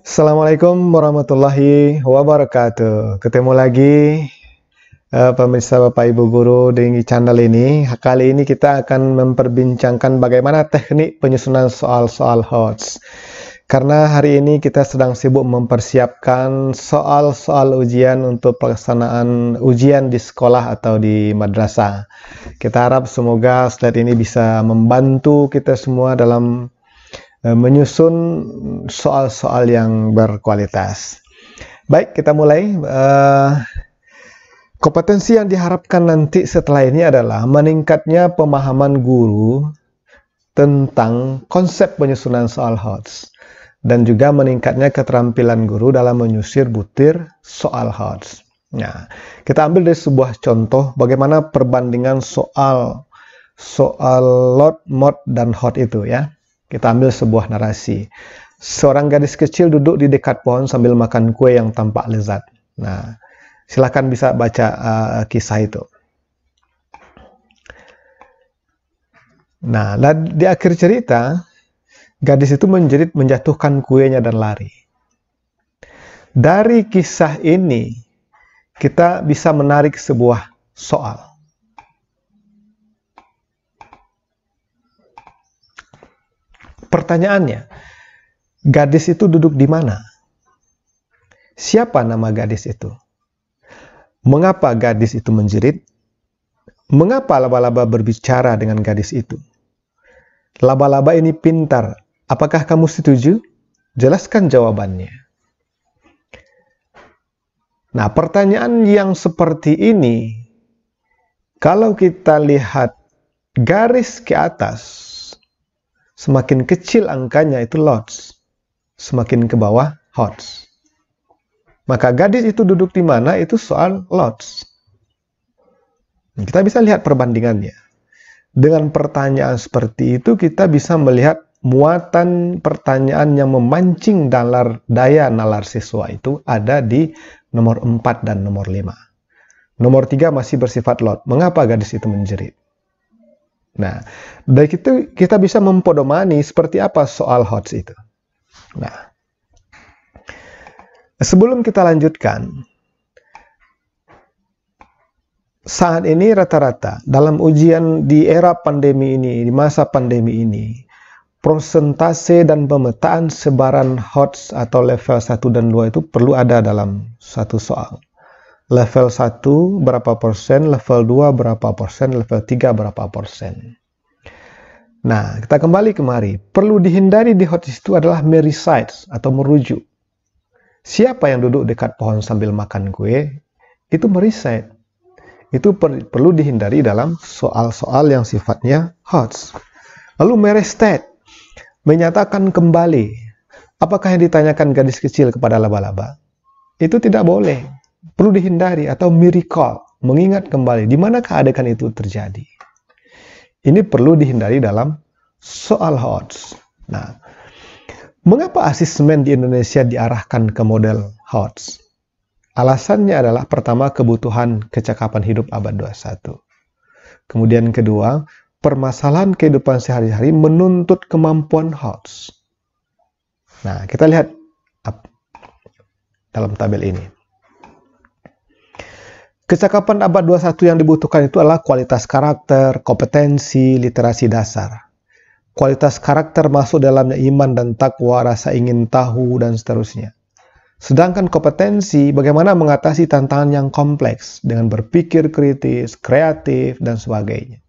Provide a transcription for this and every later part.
Assalamualaikum warahmatullahi wabarakatuh. Ketemu lagi pemirsa Bapak Ibu Guru di channel ini. Kali ini kita akan memperbincangkan bagaimana teknik penyusunan soal-soal HOTS. Karena hari ini kita sedang sibuk mempersiapkan soal-soal ujian untuk pelaksanaan ujian di sekolah atau di madrasah. Kita harap semoga slide ini bisa membantu kita semua dalam menyusun soal-soal yang berkualitas. Baik, kita mulai. Kompetensi yang diharapkan nanti setelah ini adalah meningkatnya pemahaman guru tentang konsep penyusunan soal HOTS dan juga meningkatnya keterampilan guru dalam menyisir butir soal HOTS. Nah, kita ambil dari sebuah contoh bagaimana perbandingan soal lot, mod, dan hot itu ya. Kita ambil sebuah narasi. Seorang gadis kecil duduk di dekat pohon sambil makan kue yang tampak lezat. Nah, silakan bisa baca kisah itu. Nah, di akhir cerita, gadis itu menjerit, menjatuhkan kuenya dan lari. Dari kisah ini, kita bisa menarik sebuah soal. Pertanyaannya, gadis itu duduk di mana? Siapa nama gadis itu? Mengapa gadis itu menjerit? Mengapa laba-laba berbicara dengan gadis itu? Laba-laba ini pintar. Apakah kamu setuju? Jelaskan jawabannya. Nah, pertanyaan yang seperti ini, kalau kita lihat garis ke atas, semakin kecil angkanya itu lots, semakin ke bawah HOTS. Maka gadis itu duduk di mana itu soal lots. Kita bisa lihat perbandingannya. Dengan pertanyaan seperti itu kita bisa melihat muatan pertanyaan yang memancing daya nalar siswa itu ada di nomor 4 dan nomor 5. Nomor 3 masih bersifat lot. Mengapa gadis itu menjerit? Nah, dari itu kita bisa mempodomani seperti apa soal HOTS itu. Nah, sebelum kita lanjutkan, saat ini rata-rata dalam ujian di era pandemi ini, di masa pandemi ini, persentase dan pemetaan sebaran HOTS atau level 1 dan 2 itu perlu ada dalam satu soal. Level 1 berapa persen, level 2 berapa persen, level 3 berapa persen. Nah, kita kembali kemari. Perlu dihindari di HOTS itu adalah merecite atau merujuk. Siapa yang duduk dekat pohon sambil makan kue? Itu merecite. Itu perlu dihindari dalam soal-soal yang sifatnya HOTS. Lalu merestate, menyatakan kembali. Apakah yang ditanyakan gadis kecil kepada laba-laba? Itu tidak boleh. Perlu dihindari atau recall, mengingat kembali di manakah adegan itu terjadi. Ini perlu dihindari dalam soal HOTS. Nah, mengapa asesmen di Indonesia diarahkan ke model HOTS? Alasannya adalah pertama kebutuhan kecakapan hidup abad 21. Kemudian kedua, permasalahan kehidupan sehari-hari menuntut kemampuan HOTS. Nah, kita lihat dalam tabel ini. Kecakapan abad 21 yang dibutuhkan itu adalah kualitas karakter, kompetensi, literasi dasar. Kualitas karakter masuk dalamnya iman dan takwa, rasa ingin tahu, dan seterusnya. Sedangkan kompetensi, bagaimana mengatasi tantangan yang kompleks dengan berpikir kritis, kreatif, dan sebagainya.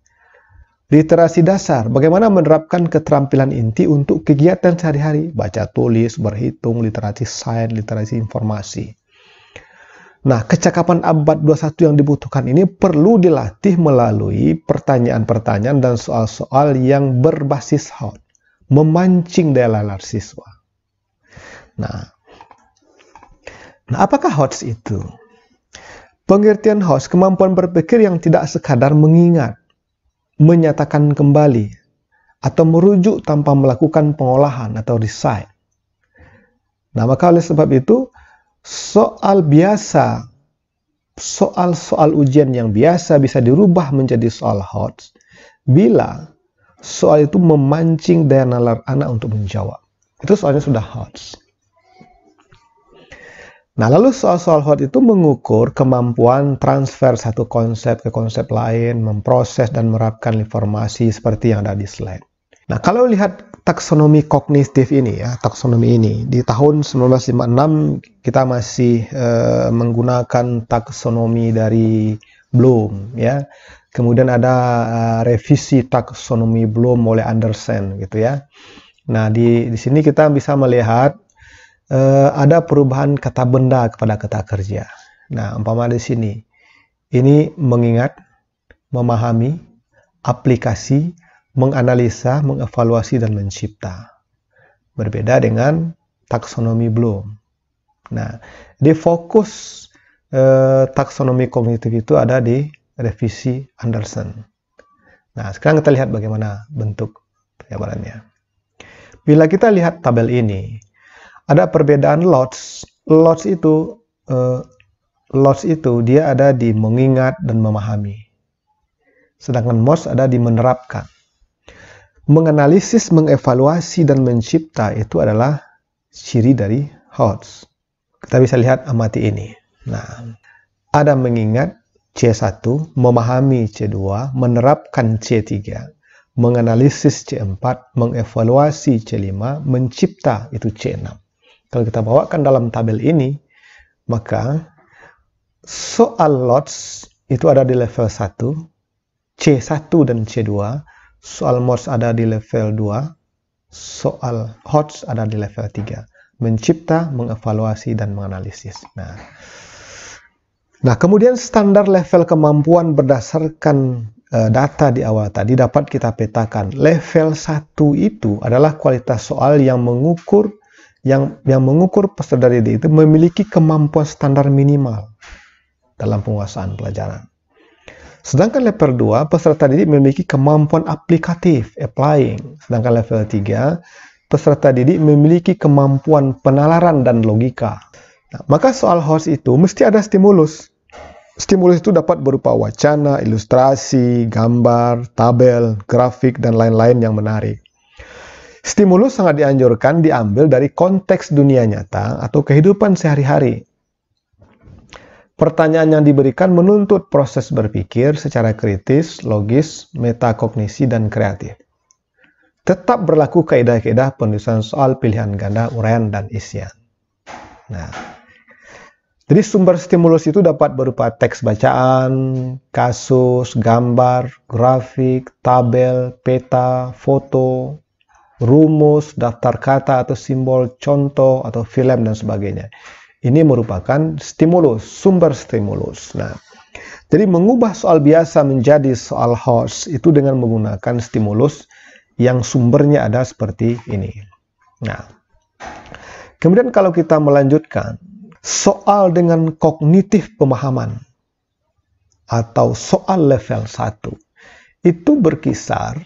Literasi dasar, bagaimana menerapkan keterampilan inti untuk kegiatan sehari-hari, baca tulis, berhitung, literasi sains, literasi informasi. Nah, kecakapan abad 21 yang dibutuhkan ini perlu dilatih melalui pertanyaan-pertanyaan dan soal-soal yang berbasis HOTS, memancing daya nalar siswa. Nah, apakah HOTS itu? Pengertian HOTS, kemampuan berpikir yang tidak sekadar mengingat, menyatakan kembali, atau merujuk tanpa melakukan pengolahan atau recite. Nah, maka oleh sebab itu, soal ujian yang biasa bisa dirubah menjadi soal HOTS bila soal itu memancing daya nalar anak untuk menjawab. Itu soalnya sudah HOTS. Nah, lalu soal-soal HOT itu mengukur kemampuan transfer satu konsep ke konsep lain, memproses dan menerapkan informasi seperti yang ada di slide. Nah, kalau lihat taksonomi kognitif ini ya, taksonomi ini di tahun 1956 kita masih menggunakan taksonomi dari Bloom ya. Kemudian ada revisi taksonomi Bloom oleh Andersen gitu ya. Nah, di sini kita bisa melihat ada perubahan kata benda kepada kata kerja. Nah, umpama di sini, ini mengingat, memahami, aplikasi, menganalisa, mengevaluasi, dan mencipta. Berbeda dengan taksonomi Bloom. Nah, di fokus taksonomi kognitif itu ada di revisi Andersen. Nah, sekarang kita lihat bagaimana bentuk penjabarannya. Bila kita lihat tabel ini, ada perbedaan lots. Lots itu dia ada di mengingat dan memahami. Sedangkan MOS ada di menerapkan. Menganalisis, mengevaluasi, dan mencipta itu adalah ciri dari HOTS. Kita bisa lihat amati ini. Nah, ada mengingat C1, memahami C2, menerapkan C3, menganalisis C4, mengevaluasi C5, mencipta itu C6. Kalau kita bawakan dalam tabel ini, maka soal lots itu ada di level 1, C1 dan C2, soal MOS ada di level 2, soal HOTS ada di level 3, mencipta, mengevaluasi, dan menganalisis. Nah, kemudian standar level kemampuan berdasarkan data di awal tadi dapat kita petakan. Level 1 itu adalah kualitas soal yang mengukur peserta didik itu memiliki kemampuan standar minimal dalam penguasaan pelajaran. Sedangkan level 2, peserta didik memiliki kemampuan aplikatif, applying. Sedangkan level 3, peserta didik memiliki kemampuan penalaran dan logika. Nah, maka soal HOTS itu mesti ada stimulus. Stimulus itu dapat berupa wacana, ilustrasi, gambar, tabel, grafik, dan lain-lain yang menarik. Stimulus sangat dianjurkan diambil dari konteks dunia nyata atau kehidupan sehari-hari. Pertanyaan yang diberikan menuntut proses berpikir secara kritis, logis, metakognisi, dan kreatif. Tetap berlaku kaidah-kaidah penulisan soal pilihan ganda, uraian, dan isian. Nah, jadi sumber stimulus itu dapat berupa teks bacaan, kasus, gambar, grafik, tabel, peta, foto, rumus, daftar kata atau simbol, contoh, atau film, dan sebagainya. Ini merupakan stimulus, sumber stimulus. Nah, jadi mengubah soal biasa menjadi soal HOTS itu dengan menggunakan stimulus yang sumbernya ada seperti ini. Nah, kemudian kalau kita melanjutkan, soal dengan kognitif pemahaman atau soal level 1 itu berkisar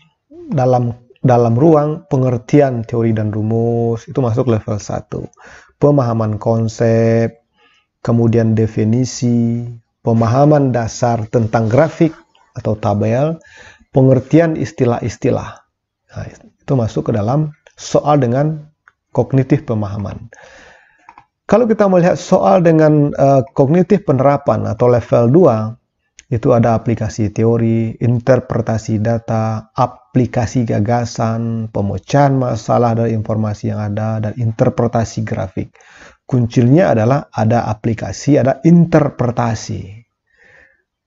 dalam ruang pengertian teori dan rumus, itu masuk level 1. Pemahaman konsep, kemudian definisi, pemahaman dasar tentang grafik atau tabel, pengertian istilah-istilah. Nah, itu masuk ke dalam soal dengan kognitif pemahaman. Kalau kita melihat soal dengan kognitif penerapan atau level 2, itu ada aplikasi teori, interpretasi data, aplikasi gagasan, pemecahan masalah dari informasi yang ada, dan interpretasi grafik. Kuncinya adalah ada aplikasi, ada interpretasi.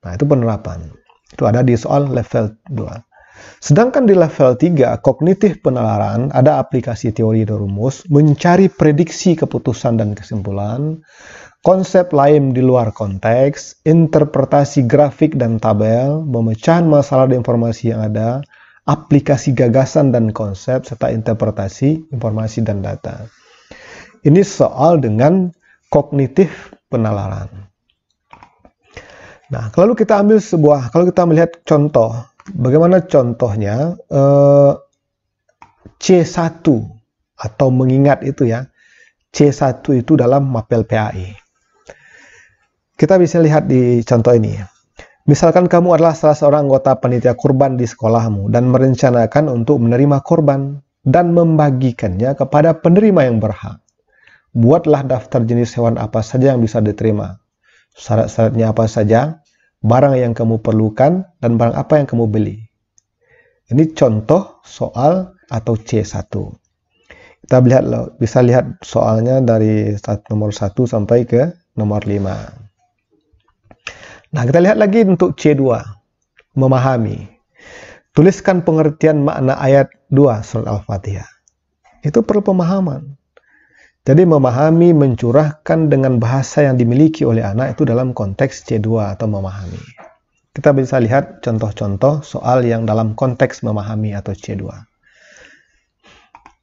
Nah, itu penerapan. Itu ada di soal level 2. Sedangkan di level 3, kognitif penalaran, ada aplikasi teori dan rumus, mencari prediksi keputusan dan kesimpulan, konsep lain di luar konteks, interpretasi grafik dan tabel, pemecahan masalah dan informasi yang ada, aplikasi gagasan dan konsep, serta interpretasi informasi dan data. Ini soal dengan kognitif penalaran. Nah, kalau kita melihat contoh, bagaimana contohnya C1 atau mengingat itu ya, C1 itu dalam mapel PAI. Kita bisa lihat di contoh ini. Misalkan kamu adalah salah seorang anggota panitia kurban di sekolahmu dan merencanakan untuk menerima kurban dan membagikannya kepada penerima yang berhak. Buatlah daftar jenis hewan apa saja yang bisa diterima. Syarat-syaratnya apa saja, barang yang kamu perlukan, dan barang apa yang kamu beli. Ini contoh soal atau C1. Kita bisa lihat soalnya dari nomor 1 sampai ke nomor 5. Nah, kita lihat lagi untuk C2. Memahami. Tuliskan pengertian makna ayat 2 surat Al-Fatihah. Itu perlu pemahaman. Jadi memahami, mencurahkan dengan bahasa yang dimiliki oleh anak itu dalam konteks C2 atau memahami. Kita bisa lihat contoh-contoh soal yang dalam konteks memahami atau C2.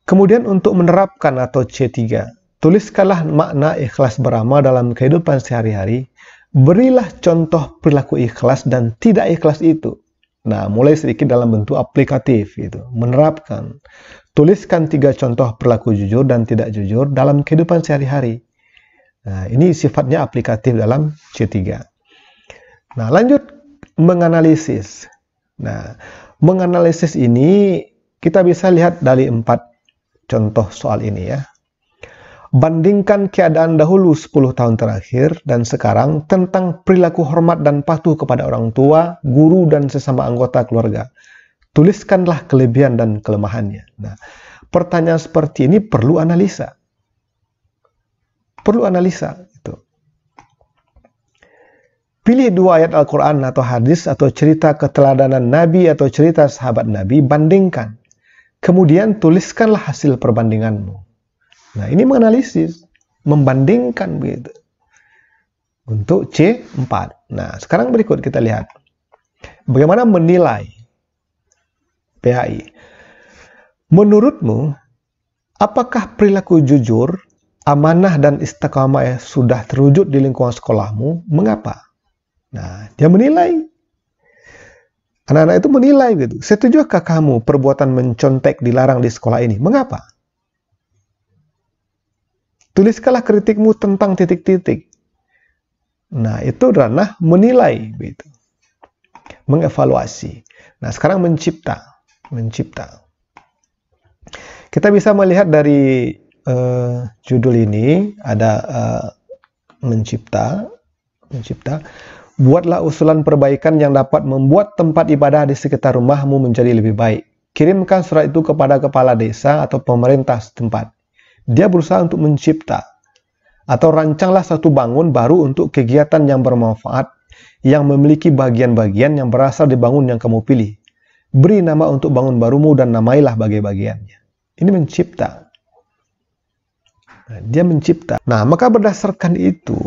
Kemudian untuk menerapkan atau C3, tuliskanlah makna ikhlas beramal dalam kehidupan sehari-hari. Berilah contoh perilaku ikhlas dan tidak ikhlas itu. Nah, mulai sedikit dalam bentuk aplikatif gitu, menerapkan. Tuliskan 3 contoh perilaku jujur dan tidak jujur dalam kehidupan sehari-hari. Nah, ini sifatnya aplikatif dalam C3. Nah, lanjut menganalisis. Nah, menganalisis ini kita bisa lihat dari 4 contoh soal ini ya. Bandingkan keadaan dahulu 10 tahun terakhir dan sekarang tentang perilaku hormat dan patuh kepada orang tua, guru, dan sesama anggota keluarga. Tuliskanlah kelebihan dan kelemahannya. Nah, pertanyaan seperti ini perlu analisa. Perlu analisa. Gitu. Pilih 2 ayat Al-Quran atau hadis atau cerita keteladanan Nabi atau cerita sahabat Nabi, bandingkan. Kemudian tuliskanlah hasil perbandinganmu. Nah, ini menganalisis, membandingkan begitu. Untuk C4. Nah, sekarang berikut kita lihat. Bagaimana menilai PAI. Menurutmu, apakah perilaku jujur, amanah, dan istiqamah sudah terwujud di lingkungan sekolahmu? Mengapa? Nah, dia menilai. Anak-anak itu menilai gitu. Setujukah kamu perbuatan mencontek dilarang di sekolah ini? Mengapa? Tuliskanlah kritikmu tentang titik-titik. Nah, itu ranah menilai gitu. Mengevaluasi. Nah, sekarang mencipta. Kita bisa melihat dari judul ini ada mencipta. Buatlah usulan perbaikan yang dapat membuat tempat ibadah di sekitar rumahmu menjadi lebih baik. Kirimkan surat itu kepada kepala desa atau pemerintah setempat. Dia berusaha untuk mencipta. Atau rancanglah satu bangun baru untuk kegiatan yang bermanfaat yang memiliki bagian-bagian yang berasal dari bangun yang kamu pilih. Beri nama untuk bangun barumu dan namailah bagian-bagiannya. Ini mencipta. Nah, dia mencipta. Nah, maka berdasarkan itu,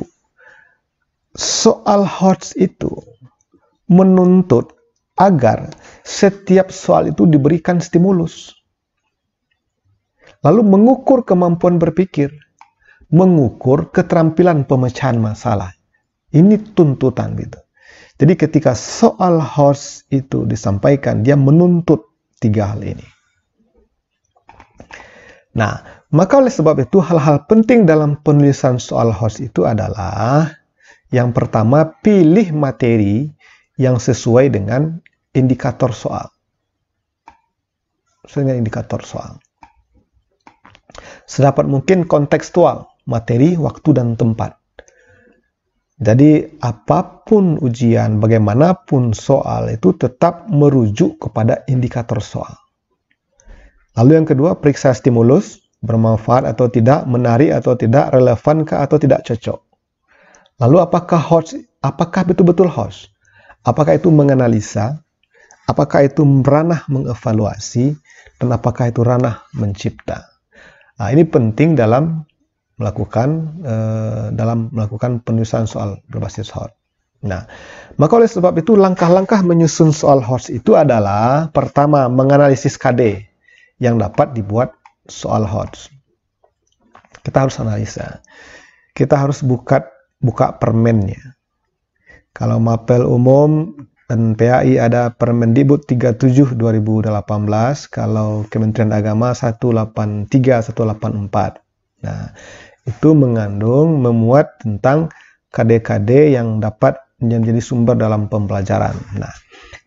soal HOTS itu menuntut agar setiap soal itu diberikan stimulus. Lalu mengukur kemampuan berpikir, mengukur keterampilan pemecahan masalah. Ini tuntutan gitu. Jadi ketika soal HOTS itu disampaikan, dia menuntut 3 hal ini. Nah, maka oleh sebab itu hal-hal penting dalam penulisan soal HOTS itu adalah yang pertama, pilih materi yang sesuai dengan indikator soal. Sesuai dengan indikator soal. Sedapat mungkin kontekstual, materi, waktu, dan tempat. Jadi apapun ujian, bagaimanapun soal itu tetap merujuk kepada indikator soal. Lalu yang kedua, periksa stimulus, bermanfaat atau tidak, menarik atau tidak, relevankah atau tidak cocok. Lalu apakah betul-betul HOTS? Apakah itu menganalisa? Apakah itu ranah mengevaluasi? Dan apakah itu ranah mencipta? Nah, ini penting dalam melakukan penulisan soal berbasis HOTS. Nah, maka oleh sebab itu langkah-langkah menyusun soal HOTS itu adalah pertama, menganalisis KD yang dapat dibuat soal HOTS. Kita harus analisa. Kita harus buka permennya. Kalau mapel umum dan PAI ada Permendikbud 37 2018, kalau Kementerian Agama 183 184. Nah, itu memuat tentang KD-KD yang dapat menjadi sumber dalam pembelajaran. Nah,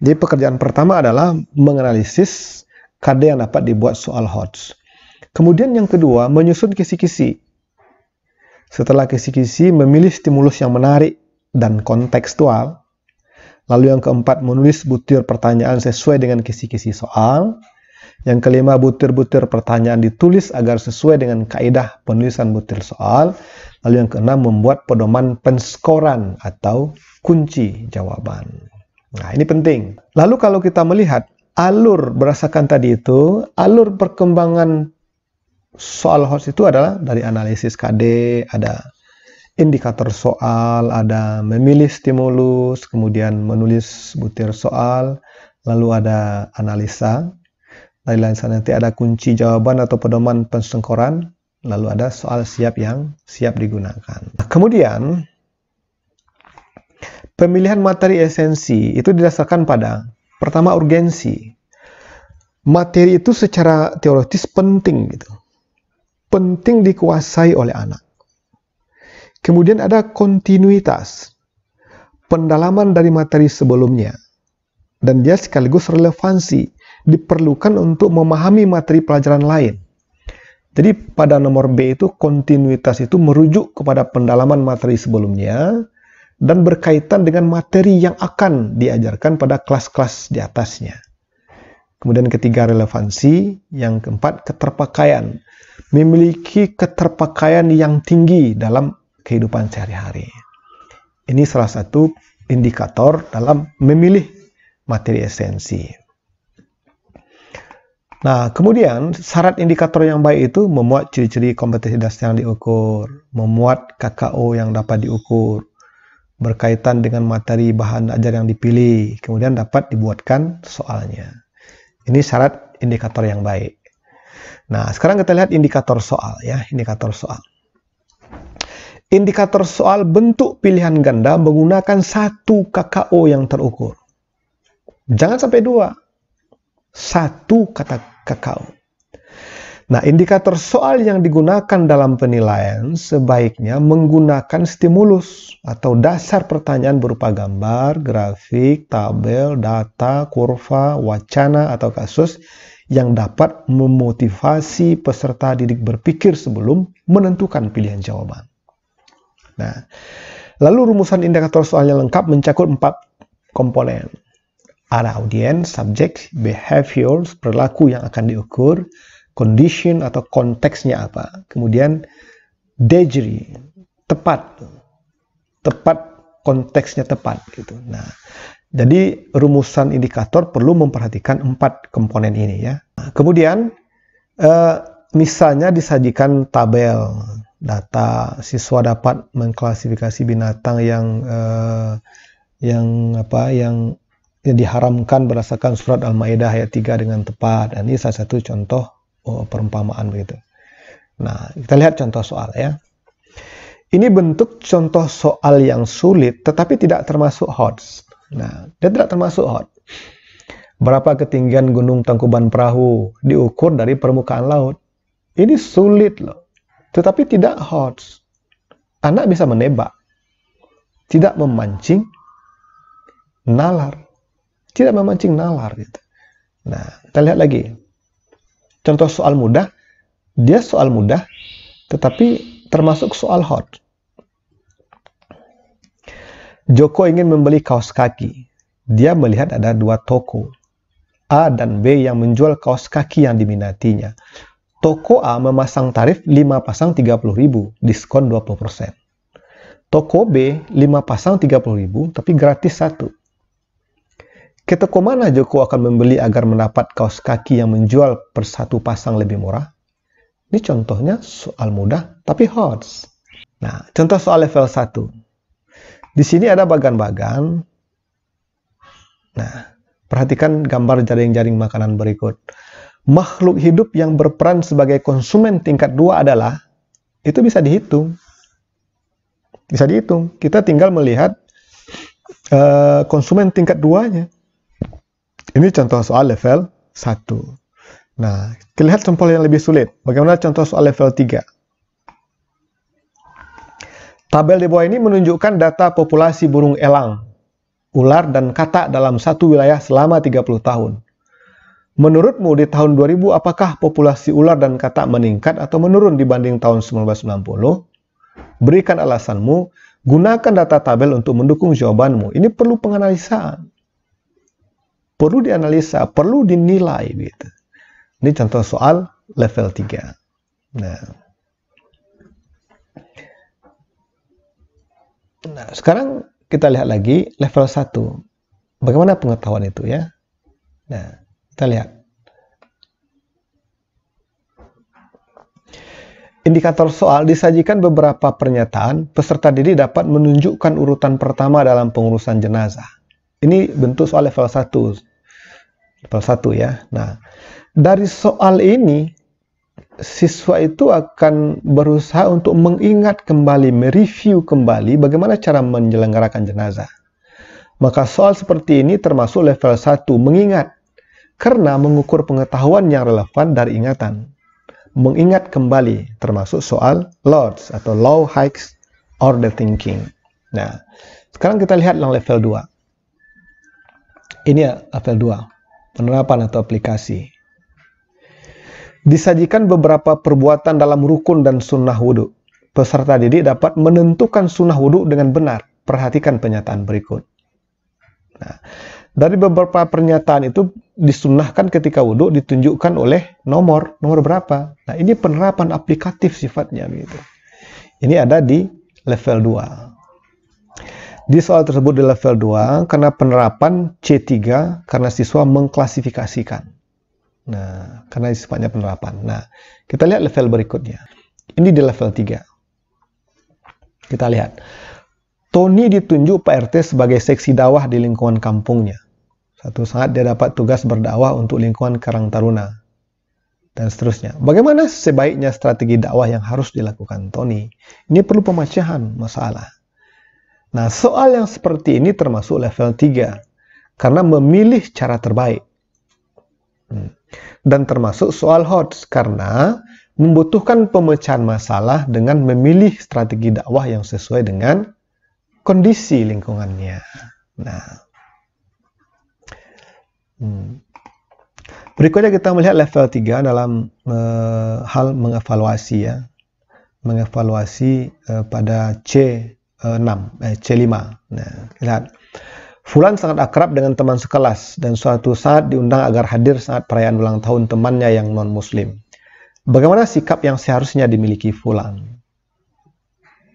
jadi pekerjaan pertama adalah menganalisis KD yang dapat dibuat soal HOTS. Kemudian yang kedua, menyusun kisi-kisi. Setelah kisi-kisi, memilih stimulus yang menarik dan kontekstual. Lalu yang keempat, menulis butir pertanyaan sesuai dengan kisi-kisi soal. Yang kelima, butir-butir pertanyaan ditulis agar sesuai dengan kaidah penulisan butir soal. Lalu yang keenam, membuat pedoman penskoran atau kunci jawaban. Nah, ini penting. Lalu kalau kita melihat alur berdasarkan tadi itu, alur perkembangan soal HOTS itu adalah dari analisis KD, ada indikator soal, ada memilih stimulus, kemudian menulis butir soal, lalu ada analisa, lalu nanti ada kunci jawaban atau pedoman penskoran, lalu ada soal siap yang siap digunakan. Kemudian, pemilihan materi esensi itu didasarkan pada, pertama, urgensi. Materi itu secara teoritis penting gitu. Penting dikuasai oleh anak. Kemudian ada kontinuitas, pendalaman dari materi sebelumnya, dan dia sekaligus relevansi, diperlukan untuk memahami materi pelajaran lain. Jadi pada nomor B itu kontinuitas itu merujuk kepada pendalaman materi sebelumnya dan berkaitan dengan materi yang akan diajarkan pada kelas-kelas di atasnya. Kemudian ketiga, relevansi. Yang keempat, keterpakaian. Memiliki keterpakaian yang tinggi dalam kehidupan sehari-hari. Ini salah satu indikator dalam memilih materi esensi. Nah, kemudian syarat indikator yang baik itu memuat ciri-ciri kompetensi dasar yang diukur, memuat KKO yang dapat diukur, berkaitan dengan materi bahan ajar yang dipilih, kemudian dapat dibuatkan soalnya. Ini syarat indikator yang baik. Nah, sekarang kita lihat indikator soal ya, indikator soal. Indikator soal bentuk pilihan ganda menggunakan satu KKO yang terukur. Jangan sampai dua. Satu kata KKO. Nah, indikator soal yang digunakan dalam penilaian sebaiknya menggunakan stimulus atau dasar pertanyaan berupa gambar, grafik, tabel, data, kurva, wacana, atau kasus yang dapat memotivasi peserta didik berpikir sebelum menentukan pilihan jawaban. Nah, lalu rumusan indikator soal yang lengkap mencakup 4 komponen. Ada audiens, subjek, behaviors, perilaku yang akan diukur, condition atau konteksnya apa. Kemudian degree, tepat konteksnya tepat gitu. Nah, jadi rumusan indikator perlu memperhatikan 4 komponen ini ya. Nah, kemudian misalnya disajikan tabel data, siswa dapat mengklasifikasi binatang yang diharamkan berdasarkan surat Al-Maidah ayat 3 dengan tepat. Dan ini salah satu contoh perumpamaan begitu. Nah, kita lihat contoh soal ya. Ini bentuk contoh soal yang sulit tetapi tidak termasuk HOTS. Nah, dia tidak termasuk HOTS. Berapa ketinggian Gunung Tangkuban Perahu diukur dari permukaan laut? Ini sulit loh. Tetapi tidak HOTS. Anak bisa menebak. Tidak memancing nalar. Tidak memancing nalar gitu. Nah, kita lihat lagi. Contoh soal mudah, dia soal mudah, tetapi termasuk soal HOT. Joko ingin membeli kaos kaki. Dia melihat ada 2 toko, A dan B yang menjual kaos kaki yang diminatinya. Toko A memasang tarif 5 pasang 30.000, diskon 20%. Toko B 5 pasang 30.000, tapi gratis 1. Ke toko mana Joko akan membeli agar mendapat kaos kaki yang menjual per 1 pasang lebih murah? Ini contohnya soal mudah, tapi HOTS. Nah, contoh soal level 1. Di sini ada bagan-bagan. Nah, perhatikan gambar jaring-jaring makanan berikut. Makhluk hidup yang berperan sebagai konsumen tingkat 2 adalah, itu bisa dihitung. Bisa dihitung. Kita tinggal melihat konsumen tingkat 2-nya. Ini contoh soal level 1. Nah, kita lihat contoh yang lebih sulit. Bagaimana contoh soal level 3? Tabel di bawah ini menunjukkan data populasi burung elang, ular, dan katak dalam satu wilayah selama 30 tahun. Menurutmu di tahun 2000 apakah populasi ular dan katak meningkat atau menurun dibanding tahun 1990? Berikan alasanmu, gunakan data tabel untuk mendukung jawabanmu. Ini perlu penganalisaan. Perlu dianalisa, perlu dinilai gitu. Ini contoh soal level 3. Nah, sekarang kita lihat lagi level 1. Bagaimana pengetahuan itu ya? Nah, kita lihat. Indikator soal disajikan beberapa pernyataan, peserta didik dapat menunjukkan urutan pertama dalam pengurusan jenazah. Ini bentuk soal level 1. Level 1 ya. Nah, dari soal ini, siswa itu akan berusaha untuk mengingat kembali, mereview kembali bagaimana cara menyelenggarakan jenazah. Maka soal seperti ini termasuk level 1, mengingat. Karena mengukur pengetahuan yang relevan dari ingatan. Mengingat kembali, termasuk soal LOHTS atau Low High Order Thinking. Nah, sekarang kita lihat yang level 2. Ini ya, level 2. Penerapan atau aplikasi. Disajikan beberapa perbuatan dalam rukun dan sunnah wudhu. Peserta didik dapat menentukan sunnah wudhu dengan benar. Perhatikan pernyataan berikut. Nah, dari beberapa pernyataan itu disunnahkan ketika wudhu ditunjukkan oleh nomor berapa. Nah, ini penerapan aplikatif sifatnya gitu. Ini ada di level 2. Di soal tersebut di level 2 karena penerapan C3 karena siswa mengklasifikasikan. Nah, karena sifatnya penerapan. Nah, kita lihat level berikutnya. Ini di level 3. Kita lihat. Tony ditunjuk Pak RT sebagai seksi dakwah di lingkungan kampungnya. Satu saat dia dapat tugas berdakwah untuk lingkungan Karang Taruna. Dan seterusnya. Bagaimana sebaiknya strategi dakwah yang harus dilakukan Tony? Ini perlu pemecahan masalah. Nah, soal yang seperti ini termasuk level 3. Karena memilih cara terbaik. Dan termasuk soal HOTS karena membutuhkan pemecahan masalah dengan memilih strategi dakwah yang sesuai dengan kondisi lingkungannya. Nah, berikutnya kita melihat level 3 dalam hal mengevaluasi ya. Mengevaluasi pada C5. Nah, lihat. Fulan sangat akrab dengan teman sekelas dan suatu saat diundang agar hadir saat perayaan ulang tahun temannya yang non-muslim. Bagaimana sikap yang seharusnya dimiliki Fulan?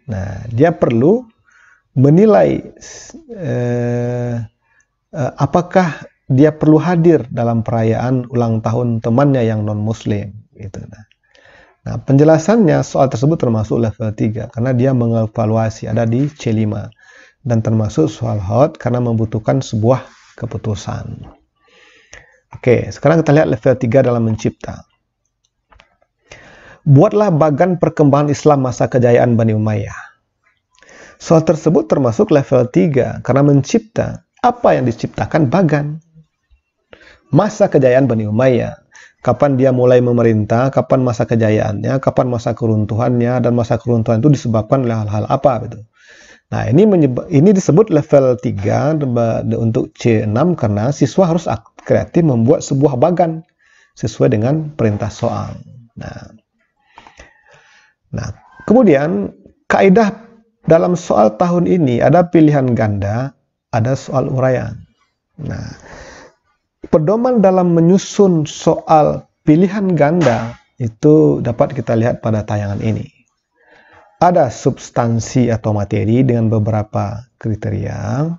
Nah, dia perlu menilai apakah dia perlu hadir dalam perayaan ulang tahun temannya yang non-muslim. Gitu. Nah, penjelasannya soal tersebut termasuk level 3 karena dia mengevaluasi ada di C5. Dan termasuk soal HOT karena membutuhkan sebuah keputusan. Oke, sekarang kita lihat level 3 dalam mencipta. Buatlah bagan perkembangan Islam masa kejayaan Bani Umayyah. Soal tersebut termasuk level 3 karena mencipta. Apa yang diciptakan bagan? Masa kejayaan Bani Umayyah. Kapan dia mulai memerintah, kapan masa kejayaannya, kapan masa keruntuhannya, dan masa keruntuhan itu disebabkan oleh hal-hal apa gitu. Nah, ini disebut level 3 untuk C6 karena siswa harus kreatif membuat sebuah bagan sesuai dengan perintah soal. Nah, kemudian kaidah dalam soal tahun ini ada pilihan ganda, ada soal uraian. Nah, pedoman dalam menyusun soal pilihan ganda itu dapat kita lihat pada tayangan ini. Ada substansi atau materi dengan beberapa kriteria,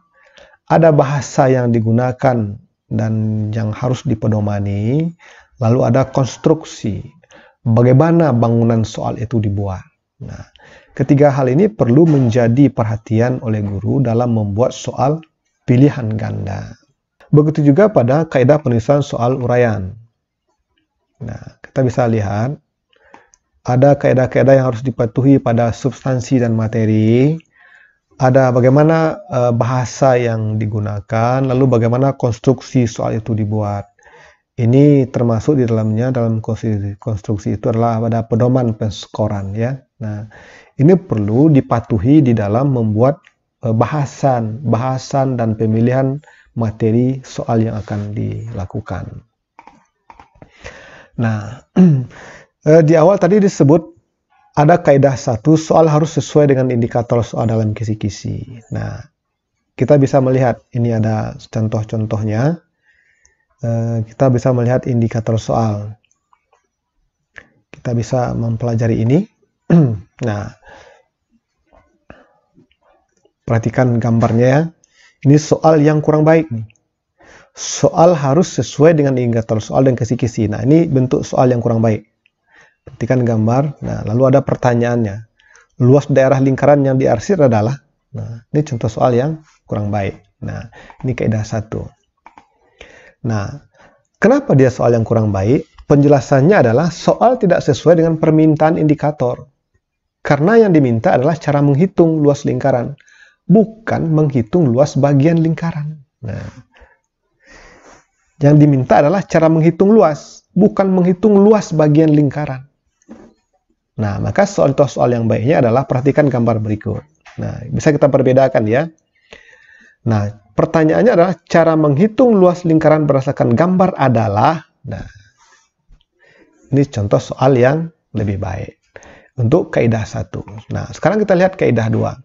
ada bahasa yang digunakan dan yang harus dipedomani, lalu ada konstruksi, bagaimana bangunan soal itu dibuat. Nah, ketiga hal ini perlu menjadi perhatian oleh guru dalam membuat soal pilihan ganda. Begitu juga pada kaidah penulisan soal uraian. Nah, kita bisa lihat ada kaidah-kaidah yang harus dipatuhi pada substansi dan materi, ada bagaimana bahasa yang digunakan, lalu bagaimana konstruksi soal itu dibuat. Ini termasuk di dalamnya, dalam konstruksi itu adalah pada pedoman penskoran ya. Nah, ini perlu dipatuhi di dalam membuat bahasan dan pemilihan materi soal yang akan dilakukan. Nah, di awal tadi disebut Ada kaidah satu, soal harus sesuai dengan indikator soal dalam kisi-kisi. Nah, kita bisa melihat, ini ada contoh-contohnya. Kita bisa melihat indikator soal. Kita bisa mempelajari ini. Nah, perhatikan gambarnya ya. Ini soal yang kurang baik nih. Soal harus sesuai dengan indikator soal dan kisi-kisi. Nah, ini bentuk soal yang kurang baik. Perhatikan gambar. Nah, lalu ada pertanyaannya. Luas daerah lingkaran yang diarsir adalah. Nah, ini contoh soal yang kurang baik. Nah, ini kaidah satu. Nah, kenapa dia soal yang kurang baik? Penjelasannya adalah soal tidak sesuai dengan permintaan indikator. Karena yang diminta adalah cara menghitung luas lingkaran, bukan menghitung luas bagian lingkaran. Nah, yang diminta adalah cara menghitung luas, bukan menghitung luas bagian lingkaran. Nah, maka contoh soal yang baiknya adalah perhatikan gambar berikut. Nah, bisa kita perbedakan ya. Nah, pertanyaannya adalah cara menghitung luas lingkaran berdasarkan gambar adalah. Nah, ini contoh soal yang lebih baik untuk kaidah 1. Nah, sekarang kita lihat kaidah 2.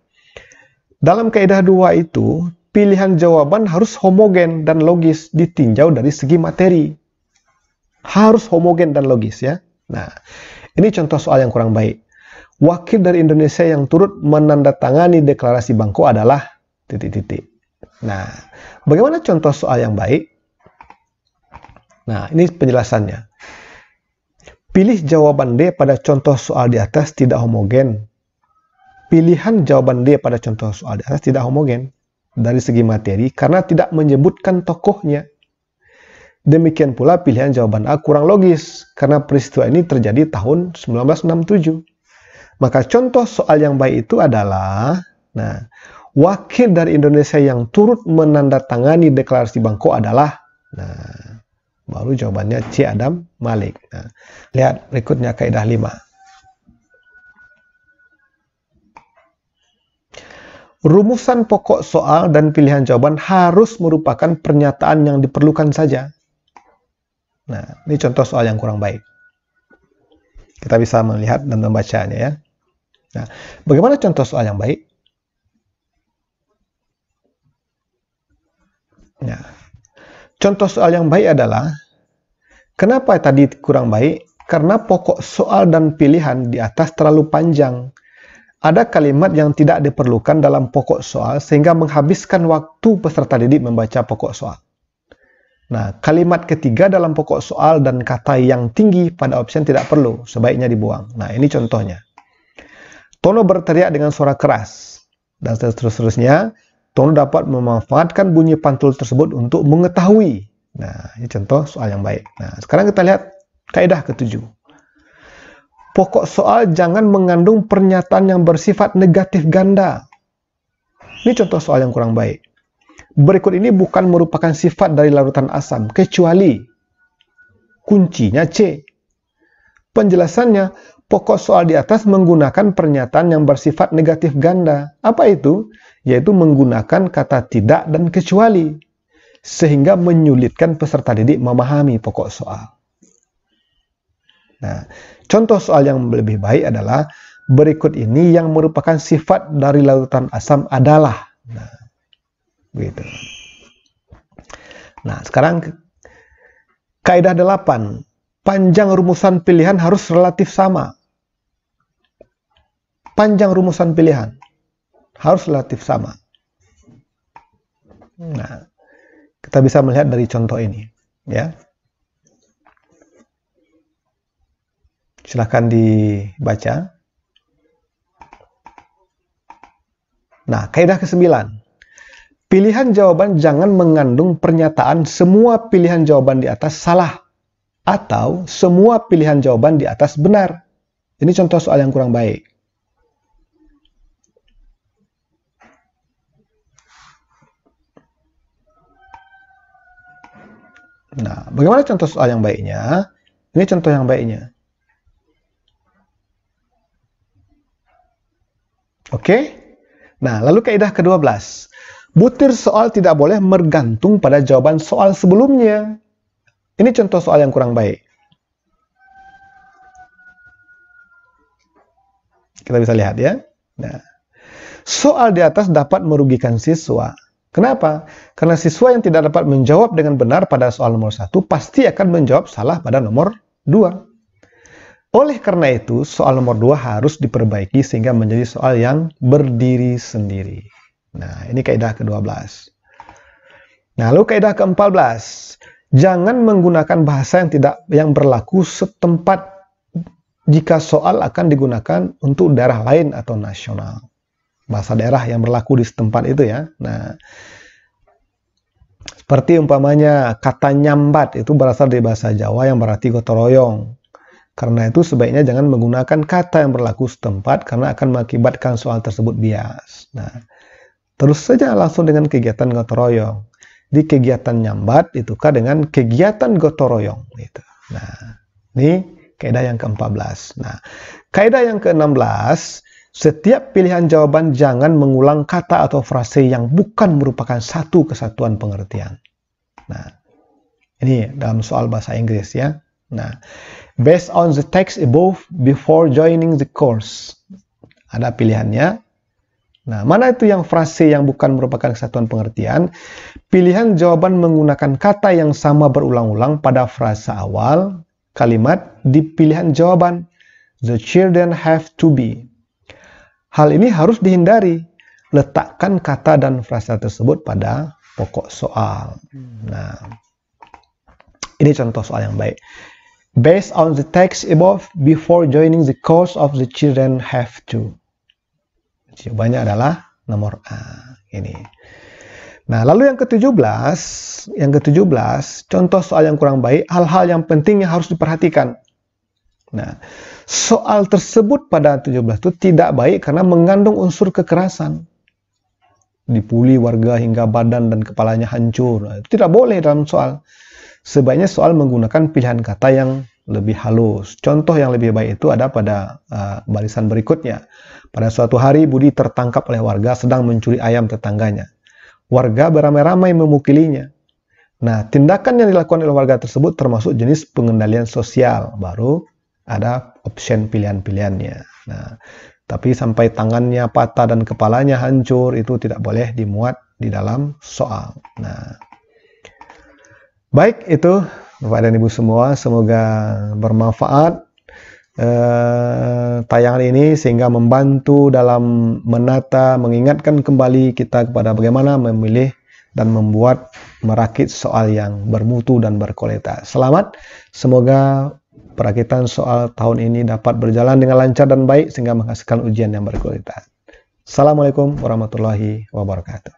Dalam kaidah 2 itu, pilihan jawaban harus homogen dan logis ditinjau dari segi materi. Harus homogen dan logis ya. Nah, ini contoh soal yang kurang baik. Wakil dari Indonesia yang turut menandatangani deklarasi Bangko adalah titik-titik. Nah, bagaimana contoh soal yang baik? Nah, ini penjelasannya. Pilih jawaban D pada contoh soal di atas tidak homogen. Pilihan jawaban D pada contoh soal di atas tidak homogen dari segi materi karena tidak menyebutkan tokohnya. Demikian pula pilihan jawaban A kurang logis karena peristiwa ini terjadi tahun 1967. Maka contoh soal yang baik itu adalah, nah, wakil dari Indonesia yang turut menandatangani deklarasi Bangko adalah, nah, baru jawabannya C. Adam Malik. Nah, lihat berikutnya kaidah 5. Rumusan pokok soal dan pilihan jawaban harus merupakan pernyataan yang diperlukan saja. Nah, ini contoh soal yang kurang baik. Kita bisa melihat dan membacanya ya. Nah, bagaimana contoh soal yang baik? Nah, contoh soal yang baik adalah, kenapa tadi kurang baik? Karena pokok soal dan pilihan di atas terlalu panjang. Ada kalimat yang tidak diperlukan dalam pokok soal sehingga menghabiskan waktu peserta didik membaca pokok soal. Nah, kalimat ketiga dalam pokok soal dan kata yang tinggi pada option tidak perlu, sebaiknya dibuang. Nah, ini contohnya. Tono berteriak dengan suara keras. Dan seterusnya, Tono dapat memanfaatkan bunyi pantul tersebut untuk mengetahui. Nah, ini contoh soal yang baik. Nah, sekarang kita lihat kaidah ke-7. Pokok soal jangan mengandung pernyataan yang bersifat negatif ganda. Ini contoh soal yang kurang baik. Berikut ini bukan merupakan sifat dari larutan asam, kecuali kuncinya C. Penjelasannya, pokok soal di atas menggunakan pernyataan yang bersifat negatif ganda. Apa itu? Yaitu menggunakan kata tidak dan kecuali, sehingga menyulitkan peserta didik memahami pokok soal. Nah, contoh soal yang lebih baik adalah berikut ini yang merupakan sifat dari larutan asam adalah. Nah, begitu. Nah, sekarang kaidah 8. Panjang rumusan pilihan harus relatif sama. Panjang rumusan pilihan harus relatif sama. Nah, kita bisa melihat dari contoh ini, ya. Silahkan dibaca. Nah, kaidah ke-9. Pilihan jawaban jangan mengandung pernyataan semua pilihan jawaban di atas salah atau semua pilihan jawaban di atas benar. Ini contoh soal yang kurang baik. Nah, bagaimana contoh soal yang baiknya? Ini contoh yang baiknya. Oke? Nah, lalu kaidah ke-12. Butir soal tidak boleh bergantung pada jawaban soal sebelumnya. Ini contoh soal yang kurang baik. Kita bisa lihat ya. Nah, soal di atas dapat merugikan siswa. Kenapa? Karena siswa yang tidak dapat menjawab dengan benar pada soal nomor 1 pasti akan menjawab salah pada nomor 2. Oleh karena itu, soal nomor 2 harus diperbaiki sehingga menjadi soal yang berdiri sendiri. Nah, ini kaidah ke-12. Nah, lalu kaidah ke-14. Jangan menggunakan bahasa yang berlaku setempat jika soal akan digunakan untuk daerah lain atau nasional. Bahasa daerah yang berlaku di setempat itu ya. Nah, seperti umpamanya kata nyambat itu berasal dari bahasa Jawa yang berarti gotong royong. Karena itu sebaiknya jangan menggunakan kata yang berlaku setempat karena akan mengakibatkan soal tersebut bias. Nah, terus saja langsung dengan kegiatan gotong royong. Di kegiatan nyambat itukah dengan kegiatan gotong royong. Gitu. Nah, ini kaidah yang ke-14. Nah, kaidah yang ke-16, setiap pilihan jawaban jangan mengulang kata atau frase yang bukan merupakan satu kesatuan pengertian. Nah, ini dalam soal bahasa Inggris ya. Nah, based on the text above before joining the course. Ada pilihannya. Nah, mana itu yang frase yang bukan merupakan kesatuan pengertian? Pilihan jawaban menggunakan kata yang sama berulang-ulang pada frase awal kalimat di pilihan jawaban. The children have to be. Hal ini harus dihindari. Letakkan kata dan frasa tersebut pada pokok soal. Nah, ini contoh soal yang baik. Based on the text above, before joining the course of the children have to. Jawabannya adalah nomor A. Ini. Nah, lalu yang ke-17, contoh soal yang kurang baik, hal-hal yang penting yang harus diperhatikan. Nah, soal tersebut pada 17 itu tidak baik karena mengandung unsur kekerasan. Dipuli warga hingga badan dan kepalanya hancur. Nah, itu tidak boleh dalam soal. Sebaiknya soal menggunakan pilihan kata yang lebih halus. Contoh yang lebih baik itu ada pada barisan berikutnya. Pada suatu hari Budi tertangkap oleh warga sedang mencuri ayam tetangganya. Warga beramai-ramai memukilinya. Nah, tindakan yang dilakukan oleh warga tersebut termasuk jenis pengendalian sosial. Baru ada option pilihan-pilihannya. Nah, tapi sampai tangannya patah dan kepalanya hancur itu tidak boleh dimuat di dalam soal. Nah, baik itu Bapak dan Ibu semua, semoga bermanfaat tayangan ini sehingga membantu dalam menata, mengingatkan kembali kita kepada bagaimana memilih dan merakit soal yang bermutu dan berkualitas. Selamat, semoga perakitan soal tahun ini dapat berjalan dengan lancar dan baik sehingga menghasilkan ujian yang berkualitas. Assalamualaikum warahmatullahi wabarakatuh.